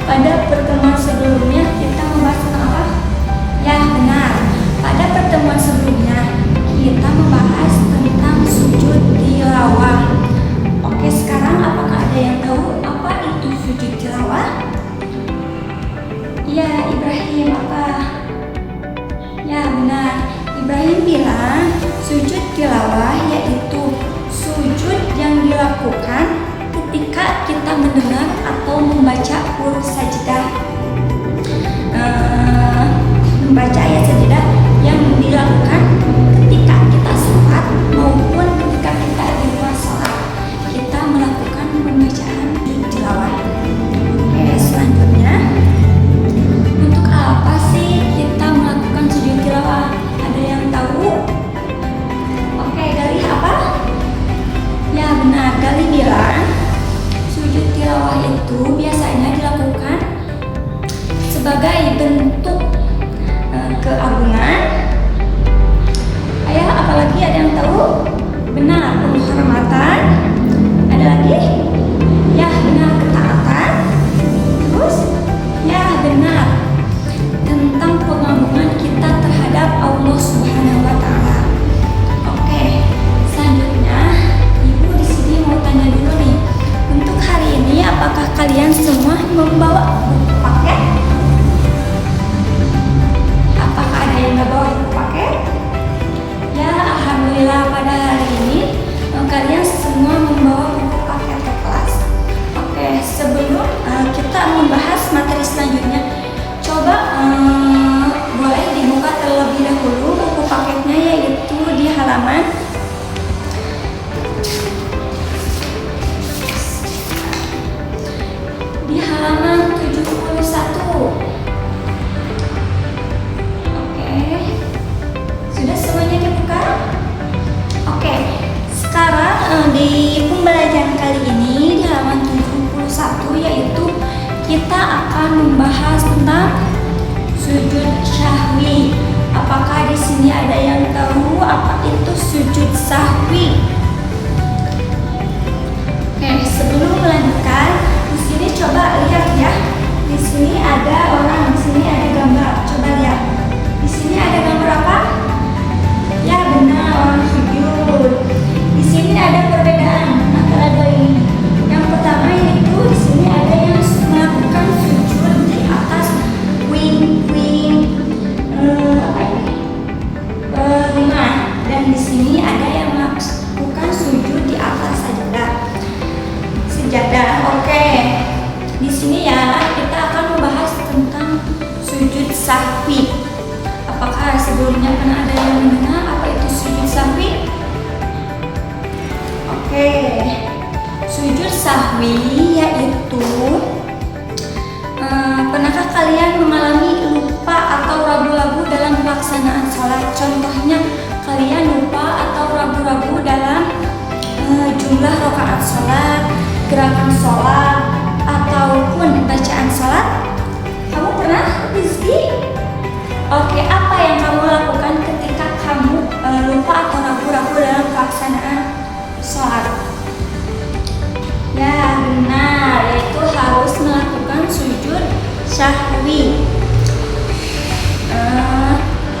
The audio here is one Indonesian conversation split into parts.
pada pertemuan sebelumnya kita membahas tentang apa? Ya benar, pada pertemuan sebelumnya kita membahas tentang sujud tilawah. Oke, sekarang apakah ada yang tahu apa itu sujud tilawah? Ya, Ibrahim apa? Ya benar, Ibrahim bilang sujud tilawah yaitu sujud yang dilakukan ketika kita mendengar atau membaca huruf sajdah, membaca ayat sajdah yang dilakukan ketika kita sholat maupun ketika kita di luar sholat, kita melakukan pembacaan sujud tilawah. Oke, selanjutnya, untuk apa sih kita melakukan sujud tilawah? Ada yang tahu? Oke, Galih apa? Ya benar, Galih bilang sujud tilawah itu biasanya dilakukan sebagai bentuk keagungan. Ayah, apalagi ada yang tahu? Benar, penghormatan. Ada lagi? Ya benar, ketaatan. Terus? Ya benar, tentang pengagungan kita terhadap Allah Subhanahu wa Ta'ala. Oke, selanjutnya Ibu di sini mau tanya dulu nih. Untuk hari ini apakah kalian semua membawa buku paket? Apakah ada yang membawa buku paket? Ya, alhamdulillah pada hari ini kalian semua membawa buku paket ke kelas. Oke, sebelum kita membahas materi selanjutnya, coba boleh dibuka terlebih dahulu buku paketnya, yaitu di halaman halaman 71. Oke, sudah semuanya dibuka? Oke, sekarang di pembelajaran kali ini di halaman 71, yaitu kita akan membahas tentang sujud sahwi. Apakah di sini ada yang tahu apa itu sujud sahwi? Oke, sebelum melanjutkan, di sini coba lihat ya. Di sini ada orang, di sini ada gambar. Coba lihat. Di sini ada gambar apa? Ya benar, orang sujud. Di sini ada perbedaan antara dua ini. Yang pertama yaitu di sini ada yang melakukan sujud di atas puing-puing rumah, dan di sini ada yang melakukan sujud di atas sejadah. Oke, di sini ya kita akan membahas tentang sujud sahwi. Apakah sebelumnya pernah ada yang mendengar apa itu sujud sahwi? Oke, sujud sahwi yaitu pernahkah kalian mengalami lupa atau ragu-ragu dalam pelaksanaan sholat? Contohnya kalian lupa atau ragu-ragu dalam jumlah rakaat sholat, gerakan sholat, ataupun bacaan sholat. Kamu pernah, Rizky? Oke, apa yang kamu lakukan ketika kamu lupa atau ragu-ragu dalam pelaksanaan sholat? Ya benar, yaitu harus melakukan sujud sahwi.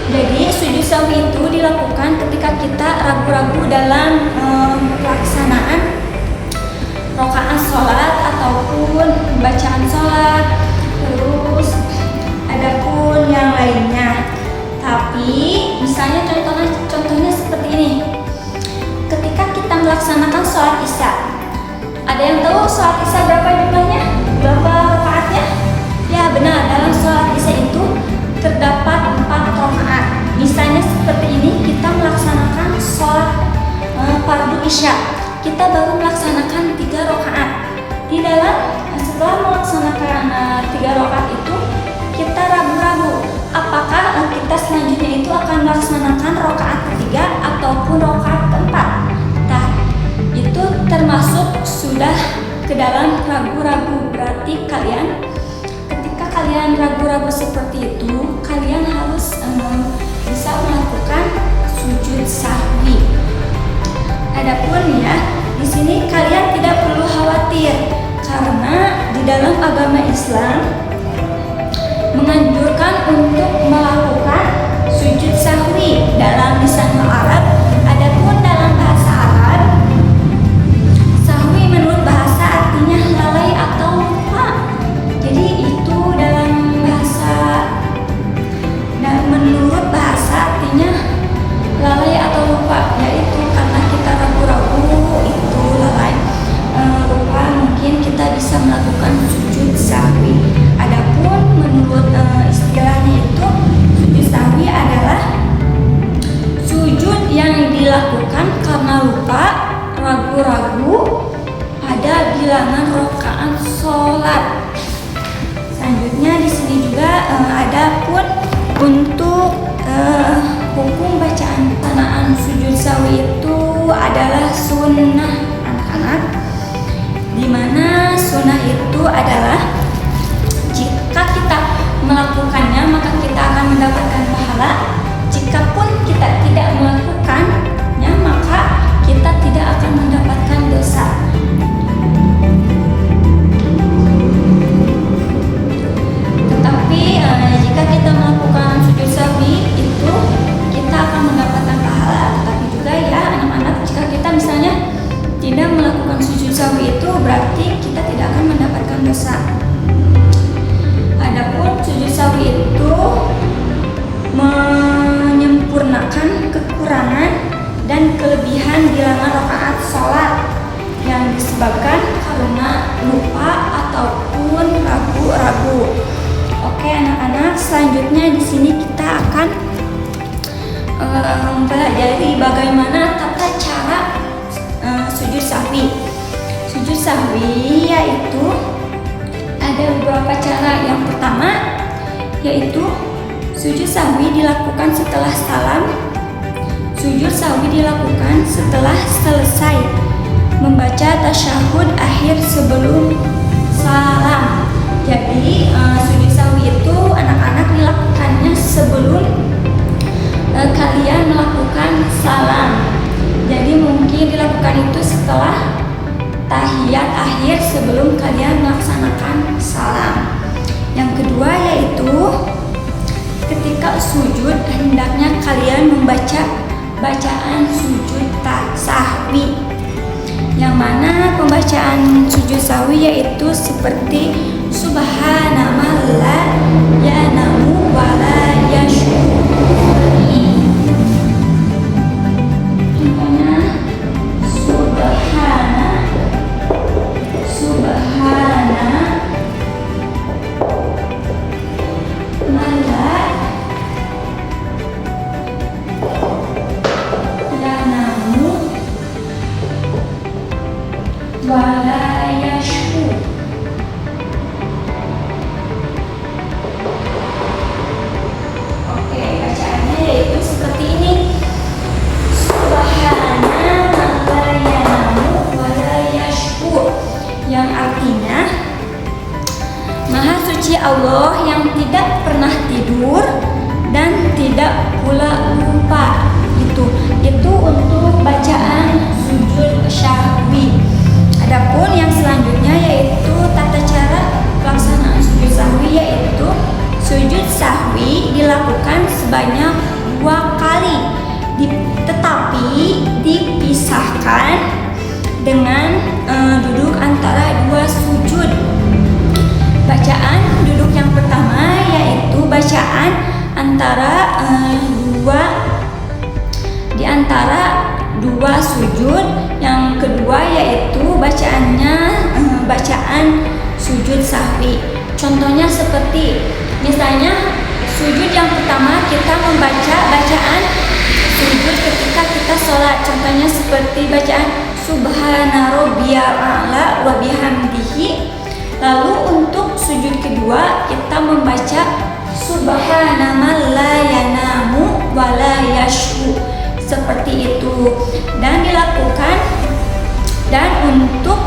Jadi sujud sahwi itu dilakukan ketika kita ragu-ragu dalam pelaksanaan rakaat sholat ataupun bacaan sholat, terus adapun yang lainnya. Tapi misalnya contohnya seperti ini. Ketika kita melaksanakan sholat isya, ada yang tahu sholat isya berapa jumlahnya? Berapa rakaatnya? Ya benar, dalam sholat isya itu terdapat 4 rakaat. Misalnya seperti ini, kita melaksanakan sholat fardu isya, kita baru melaksanakan 3 rakaat. Di dalam setelah melaksanakan 3 rakaat itu, kita ragu-ragu apakah kita selanjutnya itu akan melaksanakan rakaat ketiga ataupun rakaat keempat. Nah, itu termasuk sudah ke dalam ragu-ragu. Berarti ketika kalian ragu-ragu seperti itu, kalian harus bisa melakukan sujud sahwi. Adapun ya, di sini kalian tidak perlu khawatir karena di dalam agama Islam menganjurkan untuk melakukan sujud sahwi dalam lisan Arab. Adapun dalam bahasa Arab, sahwi menurut bahasa artinya lalai atau lupa. Jadi itu dalam bahasa, dan menurut bahasa artinya lalai atau lupa, yaitu karena kita ragu-ragu itu lalai lupa, mungkin kita bisa melakukan sujud sahwi. Adapun menurut istilahnya itu, sujud sahwi adalah sujud yang dilakukan karena lupa, ragu-ragu pada bilangan rakaat sholat. Selanjutnya di sini juga ada pun untuk hukum bacaan pelaksanaan sujud sahwi itu adalah sunnah anak-anak, di mana sunnah itu adalah jika kita melakukannya maka kita akan mendapatkan pahala. Jikapun kita tidak melakukannya maka kita tidak akan mendapatkan dosa. Tetapi jika kita melakukan sujud sahwi itu kita akan mendapatkan pahala. Tetapi juga ya anak-anak, jika kita misalnya tidak melakukan sujud sahwi itu berarti kita tidak akan mendapatkan dosa. Adapun sujud sahwi itu menyempurnakan kekurangan dan kelebihan bilangan rakaat sholat yang disebabkan karena lupa ataupun ragu-ragu. Oke anak-anak, selanjutnya di sini kita akan mempelajari bagaimana tata cara sujud sahwi. Sujud sahwi yaitu ada beberapa cara. Yang pertama yaitu sujud sahwi dilakukan setelah salam. Sujud sahwi dilakukan setelah selesai membaca tasyahud akhir sebelum salam. Jadi sujud sahwi itu anak-anak dilakukannya sebelum kalian melakukan salam. Jadi mungkin dilakukan itu setelah tahiyat akhir sebelum kalian melaksanakan salam. Yang kedua yaitu ketika sujud hendaknya kalian membaca bacaan sujud sahwi, yang mana pembacaan sujud sahwi yaitu seperti subhanallah la yanamu wa la yashku. Contohnya subhana mala yanamu wa la yashku. Oke, bacaannya yaitu seperti ini. Subhana la yanamu wa la yashku, yang artinya Maha suci Allah yang tidak pernah tidur dan tidak pula lupa. Itu untuk bacaan sujud sahwi. Adapun yang selanjutnya yaitu tata cara pelaksanaan sujud sahwi, yaitu sujud sahwi dilakukan sebanyak 2 kali, tetapi dipisahkan dengan duduk antara 2 sujud. Bacaan duduk yang pertama yaitu bacaan antara di antara 2 sujud. Yang kedua yaitu bacaan sujud sahwi. Contohnya seperti misalnya sujud yang pertama kita membaca bacaan sujud ketika kita sholat. Contohnya seperti bacaan subhana rabbiyal a'la wa bihamdihi. Lalu untuk sujud kedua kita membaca subhana man la yanamu wa la yashku. Seperti itu. Dan dilakukan, dan untuk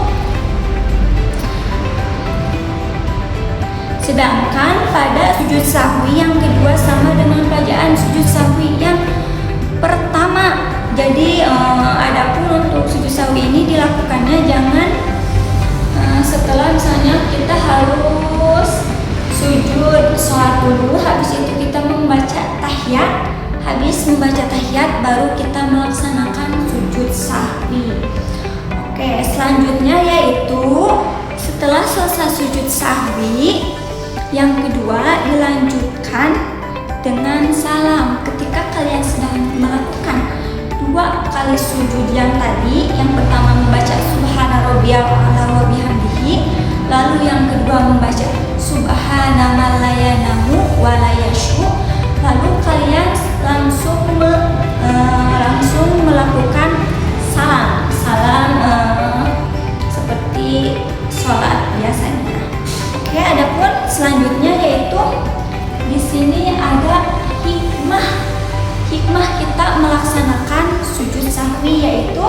sedangkan pada sujud sahwi yang kedua sama dengan bacaan sujud sahwi yang pertama. Jadi adapun untuk sujud sahwi ini dilakukannya jangan Setelah misalnya kita harus sujud sholat dulu, habis itu kita membaca tahiyat. Habis membaca tahiyat baru kita melaksanakan sujud sahwi. Oke, selanjutnya yaitu setelah selesai sujud sahwi, yang kedua dilanjutkan dengan salam. Ketika kalian sedang melakukan 2 kali sujud yang tadi, yang pertama membaca subhana rabbiyal a'la wa bihamdihi, lalu yang kedua membaca subhana man la yanamu wa la yashu, lalu kalian langsung melakukan salam seperti sholat biasanya. Oke, adapun selanjutnya yaitu di sini ada hikmah kita melaksanakan sujud sahwi, yaitu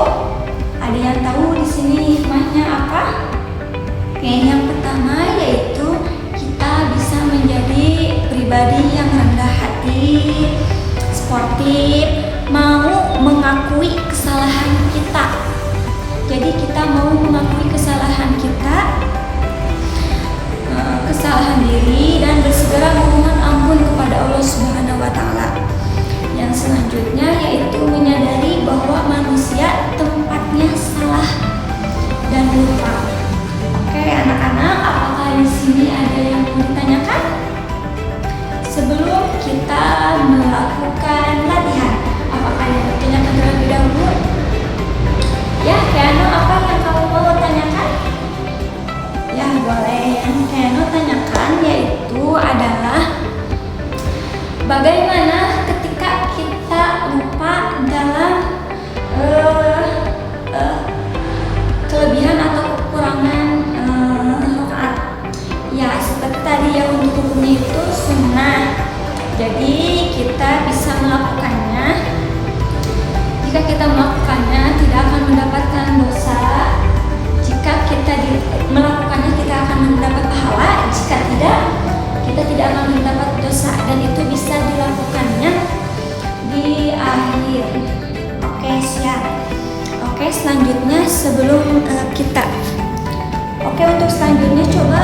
ada yang tahu di sini hikmahnya apa? Oke, yang pertama yaitu kita bisa menjadi pribadi yang rendah hati, sportif, mau mengakui kesalahan kita. Jadi kita mau mengakui kesalahan kita, kesalahan diri, dan bersegera memohon ampun kepada Allah Subhanahu wa Ta'ala. Yang selanjutnya yaitu menyadari bahwa manusia tempatnya salah dan lupa. Oke, anak-anak, apakah di sini ada yang mau ditanyakan? Sebelum kita melakukan latihan, apakah yang ditanyakan terlebih dahulu? Ya, Keano, apa yang kamu mau tanyakan? Ya, boleh. Yang Keano tanyakan yaitu adalah bagaimana ketika kita lupa dalam kelebihan atau kekurangan rakaat. Ya, seperti tadi ya, untuk hukumnya itu sunnah. Jadi kita bisa melakukannya. Jika kita melakukannya tidak akan mendapatkan dosa. Jika kita melakukannya kita akan mendapat pahala. Jika tidak, kita tidak akan mendapat dosa, dan itu bisa dilakukannya di akhir. Oke, siap. Oke, selanjutnya sebelum untuk selanjutnya coba